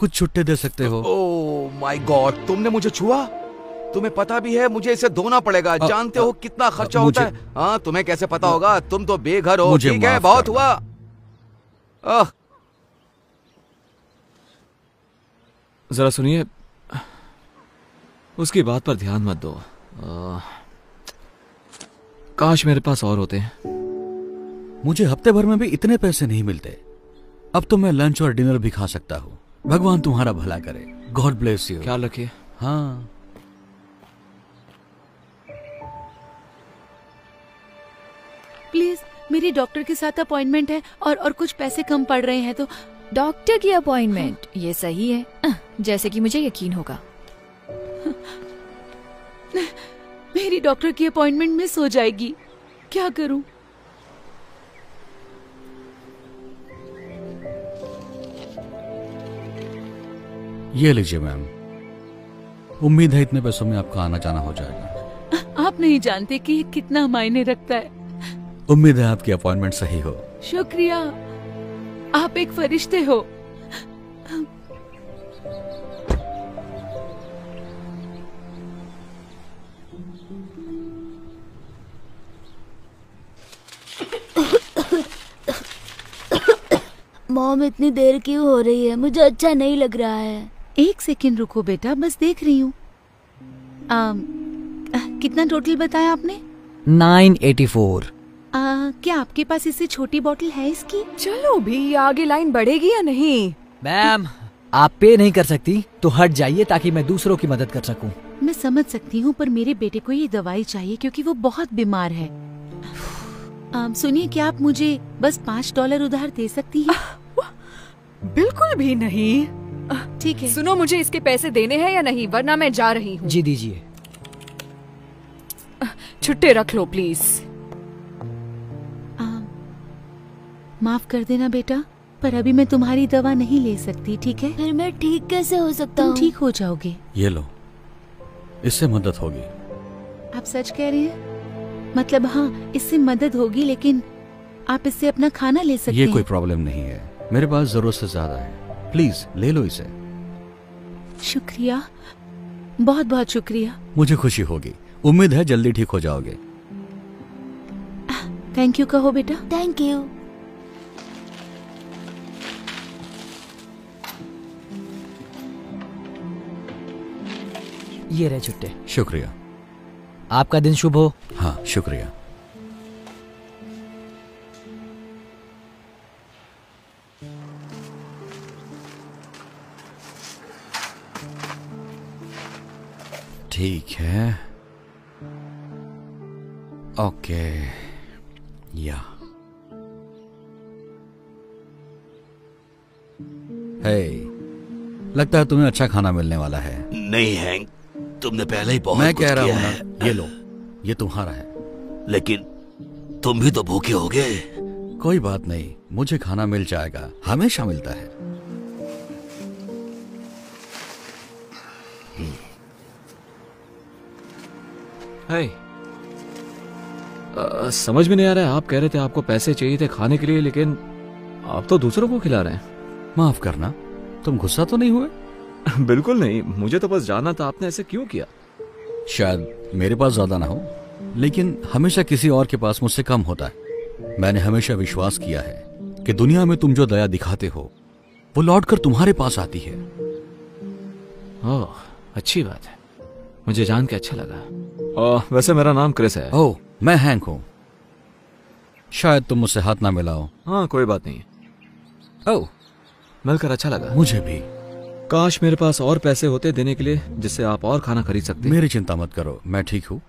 कुछ छुट्टे दे सकते हो। ओह माय गॉड, तुमने मुझे छुआ? तुम्हें पता भी है मुझे इसे धोना पड़ेगा। जानते हो कितना खर्चा होता है? हाँ, तुम्हें कैसे पता होगा? तुम तो बेघर हो। ठीक है, बहुत हुआ। जरा सुनिए, उसकी बात पर ध्यान मत दो। काश मेरे पास और होते हैं। मुझे हफ्ते भर में भी इतने पैसे नहीं मिलते। अब तो मैं लंच और डिनर भी खा सकता हूँ। भगवान तुम्हारा भला करे। God bless you. ख्याल रखिए। हाँ, प्लीज, मेरी डॉक्टर के साथ अपॉइंटमेंट है और कुछ पैसे कम पड़ रहे हैं तो। डॉक्टर की अपॉइंटमेंट? ये सही है, जैसे कि मुझे यकीन होगा। मेरी डॉक्टर की अपॉइंटमेंट मिस हो जाएगी, क्या करूं? ये लीजिए मैम। उम्मीद है इतने पैसों में आपका आना जाना हो जाएगा। आप नहीं जानते कि ये कितना मायने रखता है। उम्मीद है आपकी अपॉइंटमेंट सही हो। शुक्रिया, आप एक फरिश्ते हो। मॉम, इतनी देर क्यों हो रही है? मुझे अच्छा नहीं लग रहा है। एक सेकंड रुको बेटा, बस देख रही हूँ। कितना टोटल बताया आपने? 984। क्या आपके पास इससे छोटी बोतल है इसकी? चलो भी, आगे लाइन बढ़ेगी या नहीं? मैम, आप पे नहीं कर सकती तो हट जाइए ताकि मैं दूसरों की मदद कर सकूं। मैं समझ सकती हूँ, पर मेरे बेटे को ये दवाई चाहिए क्योंकि वो बहुत बीमार है। सुनिए, क्या आप मुझे बस $5 उधार दे सकती हैं? बिल्कुल भी नहीं। ठीक है। सुनो, मुझे इसके पैसे देने हैं या नहीं, वरना मैं जा रही हूँ। जी दीजिए। छुट्टे रख लो प्लीज। माफ कर देना बेटा, पर अभी मैं तुम्हारी दवा नहीं ले सकती, ठीक है? फिर मैं ठीक कैसे हो सकता हूँ? तुम ठीक हो जाओगे। ये लो, इससे मदद होगी। आप सच कह रहे हैं? मतलब हाँ, इससे मदद होगी, लेकिन आप इससे अपना खाना ले सकते हैं। ये कोई प्रॉब्लम नहीं है, मेरे पास जरूरत से ज्यादा है। प्लीज ले लो इसे। शुक्रिया, बहुत बहुत शुक्रिया। मुझे खुशी होगी। उम्मीद है जल्दी ठीक हो जाओगे। थैंक यू कहो बेटा। Thank you. ये रहे छुट्टे। शुक्रिया। आपका दिन शुभ हो। हाँ, शुक्रिया। ठीक है, ओके। या हे, लगता है तुम्हें अच्छा खाना मिलने वाला है। नहीं हैंक, तुमने पहले ही बहुत मैं कुछ कह रहा किया हूं है। ना, ये लो, ये तुम्हारा है। लेकिन तुम भी तो भूखे होगे। कोई बात नहीं, मुझे खाना मिल जाएगा, हमेशा मिलता है। समझ में नहीं आ रहा है, आप कह रहे थे आपको पैसे चाहिए थे खाने के लिए, लेकिन आप तो दूसरों को खिला रहे हैं। माफ करना, तुम गुस्सा तो नहीं हुए? बिल्कुल नहीं, मुझे तो बस जानना था आपने ऐसे क्यों किया। शायद मेरे पास ज्यादा ना हो, लेकिन हमेशा किसी और के पास मुझसे कम होता है। मैंने हमेशा विश्वास किया है कि दुनिया में तुम जो दया दिखाते हो वो लौटकर तुम्हारे पास आती है। ओह, अच्छी बात है, मुझे जान के अच्छा लगा। वैसे मेरा नाम क्रिस है। ओह, मैं हैंक हूं। शायद तुम मुझसे हाथ ना मिलाओ। हाँ, कोई बात नहीं। ओह, मिलकर अच्छा लगा। मुझे भी। काश मेरे पास और पैसे होते देने के लिए, जिससे आप और खाना खरीद सकते। मेरी चिंता मत करो, मैं ठीक हूँ।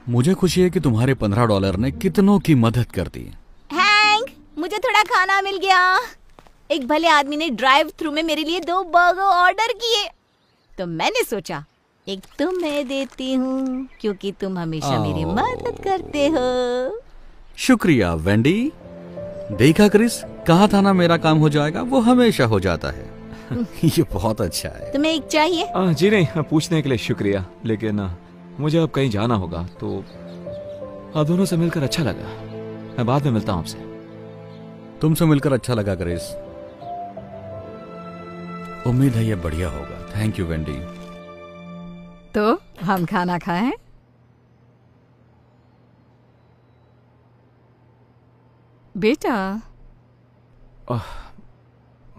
मुझे खुशी है कि तुम्हारे $15 ने कितनों की मदद कर दी। हैंक, मुझे थोड़ा खाना मिल गया। एक भले आदमी ने ड्राइव थ्रू में मेरे लिए 2 बर्गर ऑर्डर किए, तो मैंने सोचा एक तुम्हें देती हूँ, क्योंकि तुम हमेशा मेरी मदद करते हो। शुक्रिया वेंडी। देखा क्रिस, कहा था ना मेरा काम हो जाएगा, वो हमेशा हो जाता है। ये बहुत अच्छा है। तुम्हें एक चाहिए? जी नहीं, पूछने के लिए शुक्रिया, लेकिन मुझे अब कहीं जाना होगा, तो आप दोनों से मिलकर अच्छा लगा। मैं बाद में मिलता हूँ आपसे। तुमसे मिलकर अच्छा लगा क्रिस। उम्मीद है ये बढ़िया होगा। Thank you Wendy. तो हम खाना खाएं? बेटा।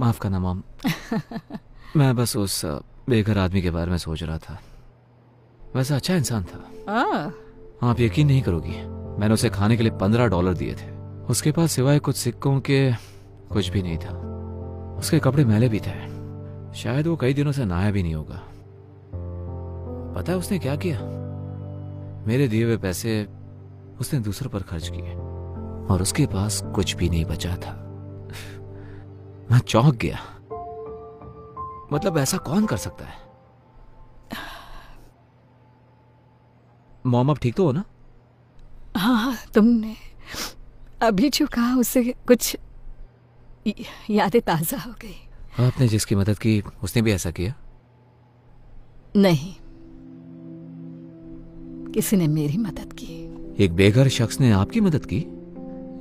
माफ करना मॉम। मैं बस उस बेघर आदमी के बारे में सोच रहा था। वैसे अच्छा इंसान था। आप यकीन नहीं करोगी, मैंने उसे खाने के लिए $15 दिए थे। उसके पास सिवाय कुछ सिक्कों के कुछ भी नहीं था। उसके कपड़े मैले भी थे। शायद वो कई दिनों से नहाया भी नहीं होगा। पता है उसने क्या किया? मेरे दिए हुए पैसे उसने दूसरों पर खर्च किए और उसके पास कुछ भी नहीं बचा था। मैं चौंक गया। मतलब ऐसा कौन कर सकता है? मॉम, आप ठीक तो हो ना? हाँ, तुमने अभी जो कहा उससे कुछ यादें ताजा हो गई। आपने जिसकी मदद की उसने भी ऐसा किया? नहीं, किसी ने मेरी मदद की। एक बेघर शख्स ने आपकी मदद की?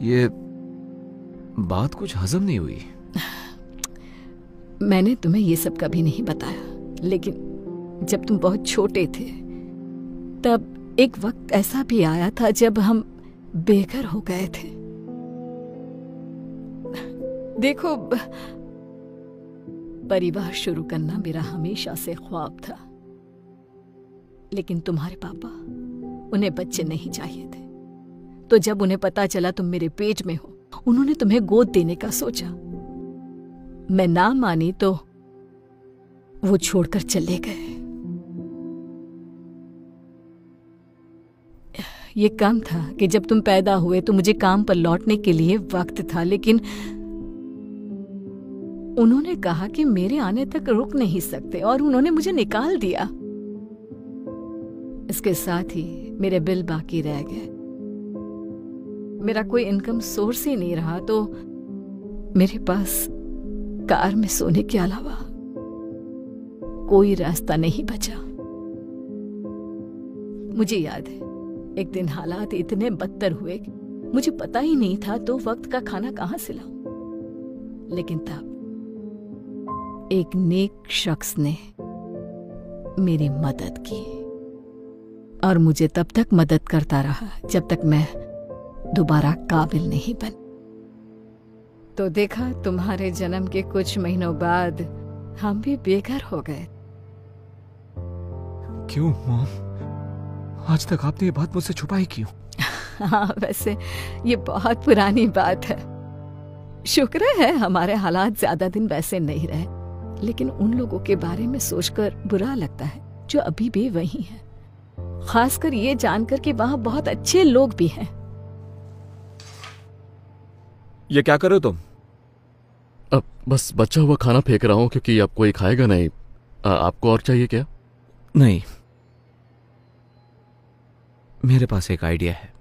ये बात कुछ हजम नहीं हुई। मैंने तुम्हें ये सब कभी नहीं बताया, लेकिन जब तुम बहुत छोटे थे तब एक वक्त ऐसा भी आया था जब हम बेघर हो गए थे। देखो, परिवार शुरू करना मेरा हमेशा से ख्वाब था, लेकिन तुम्हारे पापा, उन्हें बच्चे नहीं चाहिए थे। तो जब उन्हें पता चला तुम मेरे पेट में हो, उन्होंने तुम्हें गोद देने का सोचा। मैं ना मानी तो वो छोड़कर चले गए। ये कम था कि जब तुम पैदा हुए तो मुझे काम पर लौटने के लिए वक्त था, लेकिन उन्होंने कहा कि मेरे आने तक रुक नहीं सकते और उन्होंने मुझे निकाल दिया। इसके साथ ही मेरे बिल बाकी रह गए। मेरा कोई इनकम सोर्स ही नहीं रहा, तो मेरे पास कार में सोने के अलावा कोई रास्ता नहीं बचा। मुझे याद है, एक दिन हालात इतने बदतर हुए कि मुझे पता ही नहीं था तो वक्त का खाना कहां से लाऊं। लेकिन तब एक नेक शख्स ने मेरी मदद की और मुझे तब तक मदद करता रहा जब तक मैं दोबारा काबिल नहीं बन। तो देखा, तुम्हारे जन्म के कुछ महीनों बाद हम भी बेघर हो गए। क्यों मॉम? आज तक आपने ये बात मुझसे छुपाई क्यों? हाँ, वैसे ये बहुत पुरानी बात है। शुक्र है हमारे हालात ज्यादा दिन वैसे नहीं रहे, लेकिन उन लोगों के बारे में सोचकर बुरा लगता है जो अभी भी वही हैं। खासकर ये जानकर कि वहां बहुत अच्छे लोग भी हैं। ये क्या कर रहे हो तुम? अब बस बचा हुआ खाना फेंक रहा हूं क्योंकि अब कोई खाएगा नहीं। आपको और चाहिए क्या? नहीं, मेरे पास एक आइडिया है।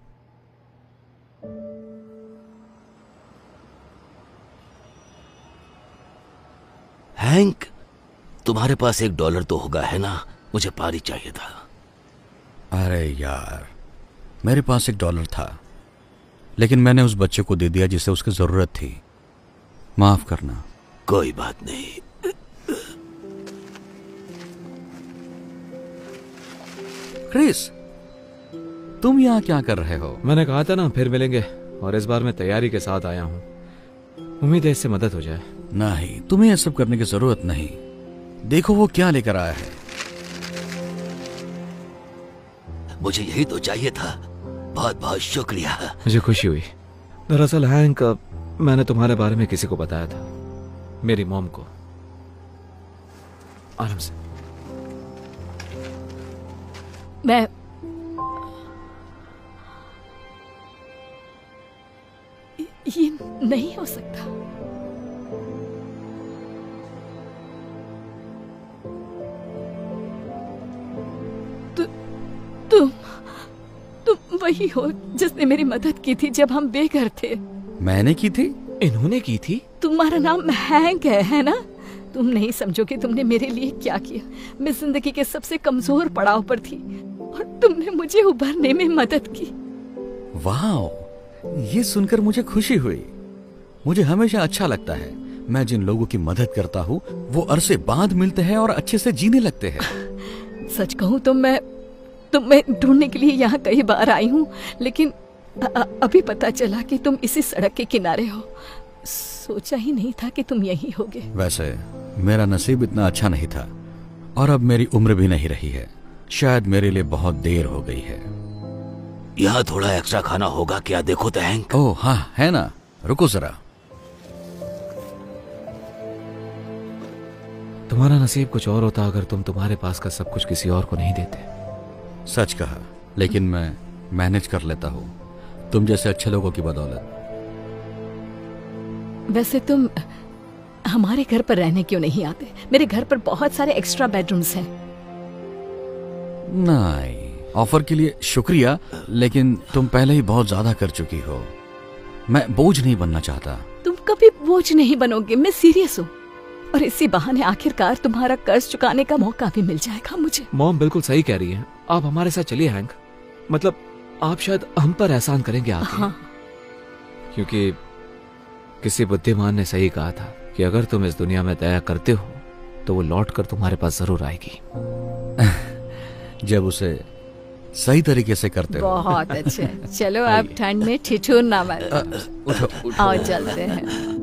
हैंक, तुम्हारे पास $1 तो होगा, है ना? मुझे पारी चाहिए था। अरे यार, मेरे पास $1 था, लेकिन मैंने उस बच्चे को दे दिया जिसे उसकी जरूरत थी। माफ करना। कोई बात नहीं। क्रिस, तुम यहाँ क्या कर रहे हो? मैंने कहा था ना फिर मिलेंगे, और इस बार मैं तैयारी के साथ आया हूँ। उम्मीद है इससे मदद हो जाए। नहीं, तुम्हें यह सब करने की जरूरत नहीं। देखो वो क्या लेकर आया है। मुझे यही तो चाहिए था। बहुत बहुत शुक्रिया। मुझे खुशी हुई। दरअसल हैंक, मैंने तुम्हारे बारे में किसी को बताया था, मेरी मॉम को। आराम से। मैं ये नहीं हो सकता। तुम वही हो जिसने मेरी मदद की थी जब हम बेघर थे। मैंने की थी? इन्होंने की थी? तुम्हारा नाम हैंक है ना? तुम नहीं समझोगे तुमने मेरे लिए क्या किया। मैं जिंदगी के सबसे कमजोर पड़ाव पर थी और तुमने मुझे उभरने में मदद की। वाह, ये सुनकर मुझे खुशी हुई। मुझे हमेशा अच्छा लगता है मैं जिन लोगों की मदद करता हूँ वो अरसे बाद मिलते हैं और अच्छे से जीने लगते हैं। सच कहूँ तो मैं ढूंढने के लिए यहाँ कई बार आई हूँ, लेकिन अभी पता चला कि तुम इसी सड़क के किनारे हो। सोचा ही नहीं था कि तुम यहीं होगे। वैसे मेरा नसीब इतना अच्छा नहीं था और अब मेरी उम्र भी नहीं रही है। शायद मेरे लिए बहुत देर हो गई है। यहाँ थोड़ा एक्स्ट्रा खाना होगा क्या? देखो तो हैंक। ओह हाँ, है ना, रुको जरा। तुम्हारा नसीब कुछ और होता अगर तुम तुम्हारे पास का सब कुछ किसी और को नहीं देते। सच कहा, लेकिन मैं मैनेज कर लेता हूँ तुम जैसे अच्छे लोगों की बदौलत। वैसे तुम हमारे घर पर रहने क्यों नहीं आते? मेरे घर पर बहुत सारे एक्स्ट्रा बेडरूम्स हैं। नहीं, ऑफर के लिए शुक्रिया, लेकिन तुम पहले ही बहुत ज्यादा कर चुकी हो। मैं बोझ नहीं बनना चाहता। तुम कभी बोझ नहीं बनोगे, मैं सीरियस हूँ। और इसी बहाने आखिरकार तुम्हारा कर्ज चुकाने का मौका भी मिल जाएगा मुझे। मॉम बिल्कुल सही कह रही है। आप हमारे साथ चलिए हैंक। मतलब आप शायद हम पर एहसान करेंगे आगे। हाँ। क्योंकि किसी बुद्धिमान ने सही कहा था कि अगर तुम इस दुनिया में दया करते हो तो वो लौट कर तुम्हारे पास जरूर आएगी। जब उसे सही तरीके से करते हो। बहुत अच्छे। चलो अब ठंड में ठिठुरना मत। आओ चलते हैं।